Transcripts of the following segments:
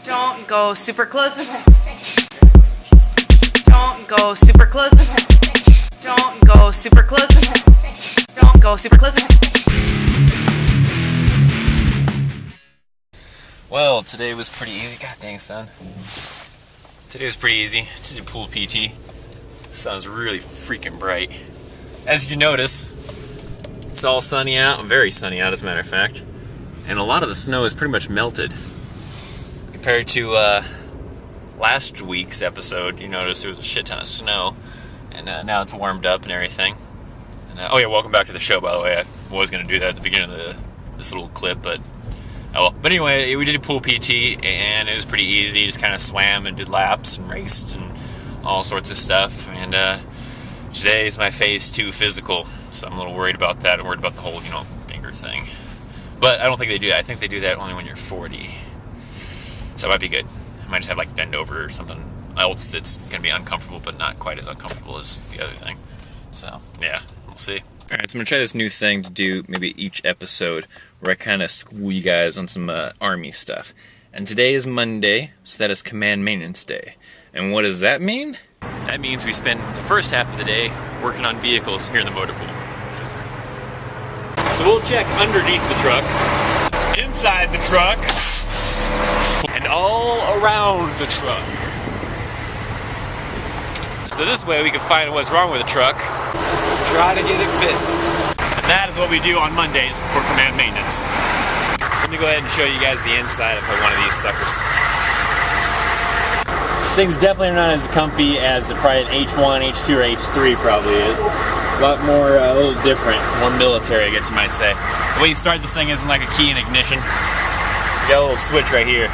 Don't go super close. Don't go super close. Don't go super close. Don't go super close. Well, today was pretty easy. God dang, son. Today was pretty easy to do pool PT. The sun's really freaking bright. As you notice, it's all sunny out, very sunny out as a matter of fact. And a lot of the snow is pretty much melted. Compared to last week's episode, you notice there was a shit ton of snow. And now it's warmed up and everything. And, oh yeah, welcome back to the show, by the way. I was going to do that at the beginning of this little clip, but oh well. But anyway, we did pool PT, and it was pretty easy. Just kind of swam and did laps and raced and all sorts of stuff. And today is my phase 2 physical, so I'm a little worried about that. I'm worried about the whole, finger thing. But I don't think they do that. I think they do that only when you're 40. So it might be good. I might just have bend over or something else that's going to be uncomfortable, but not quite as uncomfortable as the other thing. So yeah, we'll see. Alright, so I'm going to try this new thing to do maybe each episode where I kind of school you guys on some Army stuff. And today is Monday, so that is Command Maintenance Day. And what does that mean? That means we spend the first half of the day working on vehicles here in the motor pool. So we'll check underneath the truck, inside the truck, and all around the truck. So this way we can find what's wrong with the truck, try to get it fixed. And that is what we do on Mondays for Command Maintenance. Let me go ahead and show you guys the inside of one of these suckers. This thing's definitely not as comfy as probably an H1, H2, or H3 probably is. A lot more, a little different, more military, I guess you might say. The way you start this thing isn't like a key and ignition. You got a little switch right here.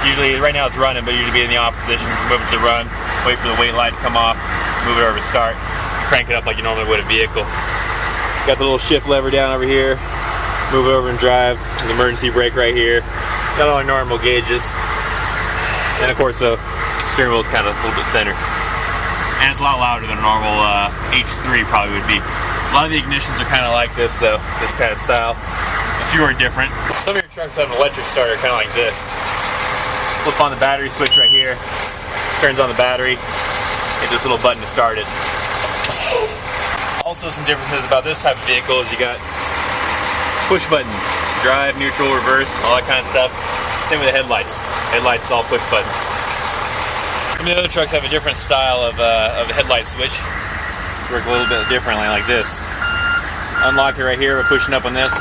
Usually, right now it's running, but usually be in the off position. Move it to run, wait for the wait light to come off, move it over to start, crank it up like you normally would a vehicle. Got the little shift lever down over here, move it over and drive, an emergency brake right here. Got all our normal gauges. And of course the steering wheel is kind of a little bit thinner. And it's a lot louder than a normal H3 probably would be. A lot of the ignitions are kind of like this though, this kind of style. A few are different. Some of your trucks have an electric starter kind of like this. Flip on the battery switch right here, turns on the battery, hit this little button to start it. Also some differences about this type of vehicle is you got push button, drive, neutral, reverse, all that kind of stuff. Same with the headlights. Headlights all push button. Some of the other trucks have a different style of the headlight switch. Work a little bit differently like this. Unlock it right here by pushing up on this,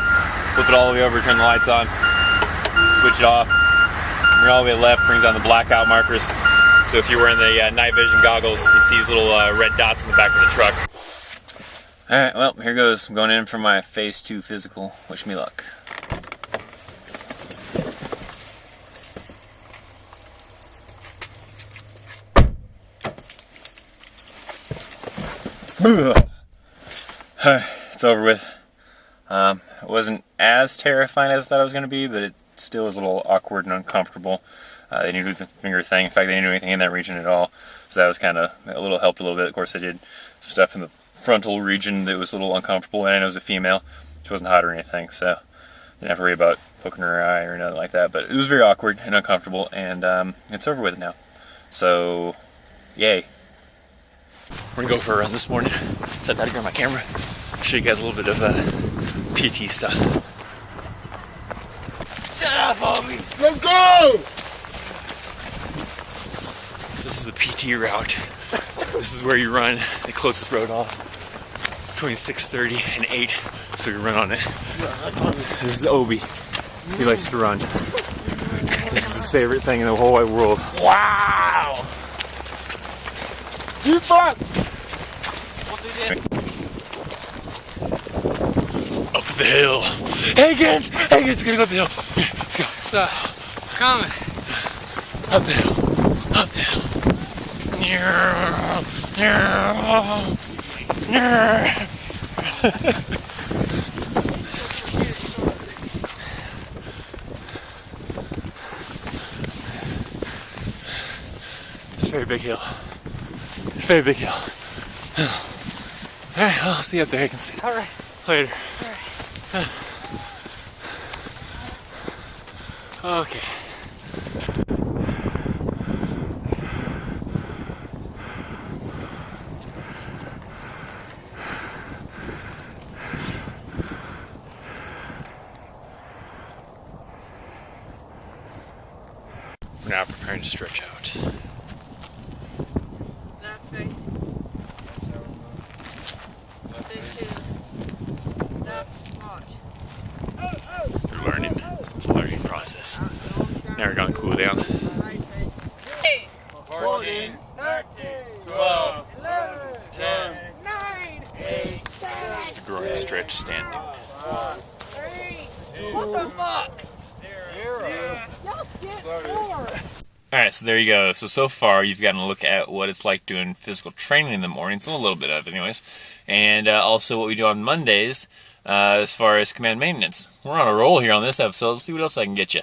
flip it all the way over, turn the lights on, switch it off. Bring it all the way to the left, brings on the blackout markers. So if you're wearing the night vision goggles, you see these little red dots in the back of the truck. Alright, well, here goes. I'm going in for my phase 2 physical. Wish me luck. It's over with. It wasn't as terrifying as I thought it was going to be, but it still was a little awkward and uncomfortable. They didn't do the finger thing. In fact, they didn't do anything in that region at all. So that was kind of helped a little bit. Of course, they did some stuff in the frontal region that was a little uncomfortable, and I know it was a female. She wasn't hot or anything, so didn't have to worry about poking her eye or nothing like that. But it was very awkward and uncomfortable, and it's over with now. So, yay. We're gonna go for a run this morning. So I had to grab my camera, show you guys a little bit of PT stuff. Shut up, homie! Let's go! So this is the PT route. This is where you run the closest road off between 6:30 and 8, so you run on it. This is Obi. He likes to run. This is his favorite thing in the whole wide world. Wow! Keep up! Up the hill. Higgins! Higgins, we're gonna go up the hill. Here, let's go. What's coming? Up the hill. Up the hill. It's a very big hill. It's a very big hill. Alright, well, I'll see you up there, Higgins. Alright. Later. Alright. Okay. We're now preparing to stretch out. Left face. Stay tuned. Left watch. We're learning. It's a learning process. Now we're gonna cool down. Right face. 14, 12, 10, 8, It's the groin stretch standing. what the fuck? Alright, so there you go. So far you've gotten a look at what it's like doing physical training in the morning, so a little bit of it anyways. And also what we do on Mondays as far as command maintenance. We're on a roll here on this episode. Let's see what else I can get you.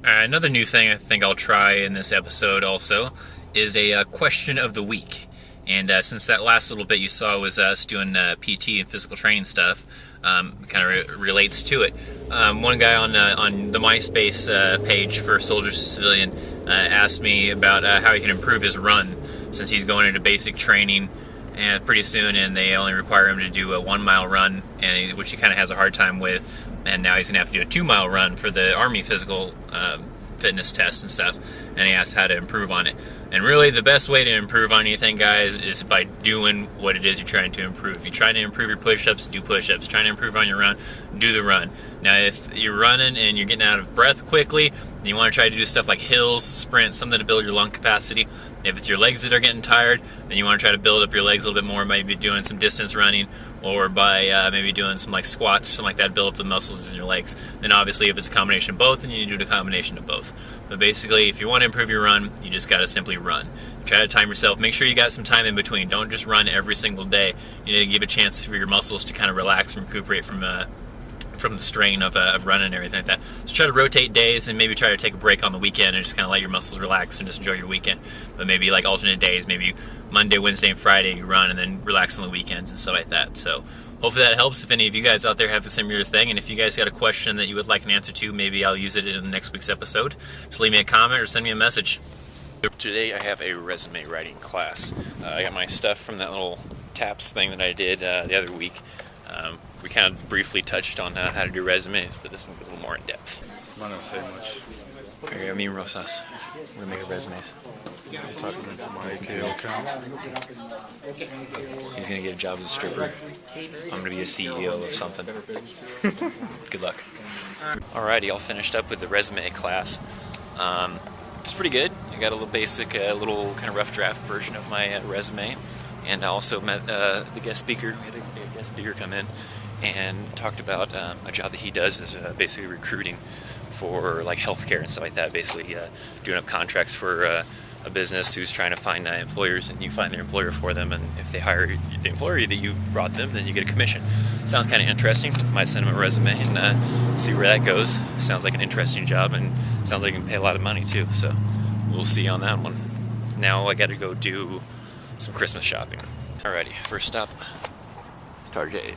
Another new thing I think I'll try in this episode also is a question of the week. And since that last little bit you saw was us doing PT and physical training stuff, kind of relates to it. One guy on the Myspace page for Soldiers to Civilian asked me about how he can improve his run, since he's going into basic training and pretty soon, and they only require him to do a 1 mile run, and which he kind of has a hard time with, and now he's gonna have to do a 2 mile run for the Army physical fitness test and stuff, and he asked how to improve on it. And really the best way to improve on anything, guys, is by doing what it is you're trying to improve. If you're trying to improve your push-ups, do push-ups. Trying to improve on your run, do the run. Now if you're running and you're getting out of breath quickly, and you want to try to do stuff like hills, sprints, something to build your lung capacity. If it's your legs that are getting tired, then you want to try to build up your legs a little bit more, maybe doing some distance running, or by maybe doing some like squats or something like that, build up the muscles in your legs. Then obviously if it's a combination of both, then you need to do a combination of both. But basically, if you want to improve your run, you just got to simply run. Try to time yourself. Make sure you got some time in between. Don't just run every single day. You need to give a chance for your muscles to kind of relax and recuperate from the strain of running and everything like that. So try to rotate days and maybe try to take a break on the weekend and just kind of let your muscles relax and just enjoy your weekend. But maybe like alternate days, maybe Monday, Wednesday, and Friday you run, and then relax on the weekends and stuff like that. So hopefully that helps. If any of you guys out there have a similar thing, and if you guys got a question that you would like an answer to, maybe I'll use it in next week's episode. Just leave me a comment or send me a message. Today I have a resume writing class. I got my stuff from that little TAPS thing that I did the other week. We kind of briefly touched on how to do resumes, but this one was a little more in depth. I'm not gonna say much. Here, me and Rosas, we're gonna make our resumes. I'm talking into my AKO account. He's gonna get a job as a stripper. I'm gonna be a CEO of something. Good luck. Alrighty, all finished up with the resume class. It's pretty good. I got a little basic, little kind of rough draft version of my resume, and I also met the guest speaker. We had a guest speaker come in and talked about a job that he does is basically recruiting for like healthcare and stuff like that. Basically, doing up contracts for a business who's trying to find employers, and you find their employer for them, and if they hire the employer that you brought them, then you get a commission. Sounds kind of interesting. Might send him a resume and see where that goes. Sounds like an interesting job, and sounds like you can pay a lot of money too, so we'll see on that one. Now I gotta go do some Christmas shopping. Alrighty, first stop, Target.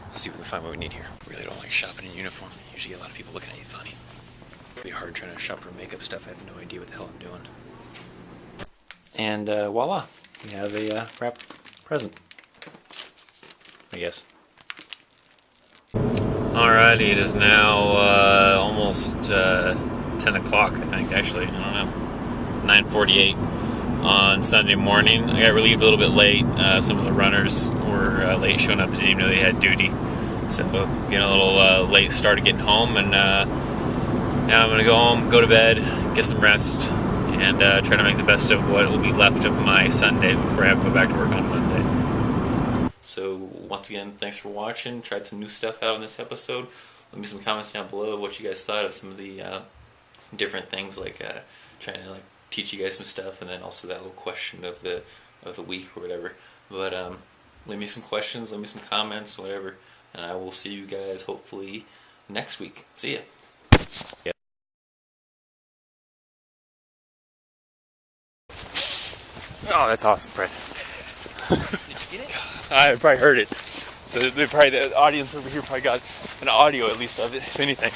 Let's see if we can find what we need here. Really don't like shopping in uniform. Usually get a lot of people looking at you funny. Really hard trying to shop for makeup stuff. I have no idea what the hell I'm doing. And voila, we have a wrapped present, I guess. Alrighty, it is now almost 10 o'clock, I think, actually. I don't know. 9:48 on Sunday morning. I got relieved a little bit late. Some of the runners were late showing up. They didn't even know they had duty. So getting a little late start of getting home, and now I'm going to go home, go to bed, get some rest, and try to make the best of what will be left of my Sunday before I have to go back to work on Monday. So once again, thanks for watching. Tried some new stuff out on this episode. Leave me some comments down below of what you guys thought of some of the different things, like trying to like teach you guys some stuff, and then also that little question of the week or whatever. But leave me some questions, leave me some comments, whatever, and I will see you guys hopefully next week. See ya. Yeah. Oh, that's awesome, Fred. I probably heard it. So the audience over here probably got an audio at least of it, if anything.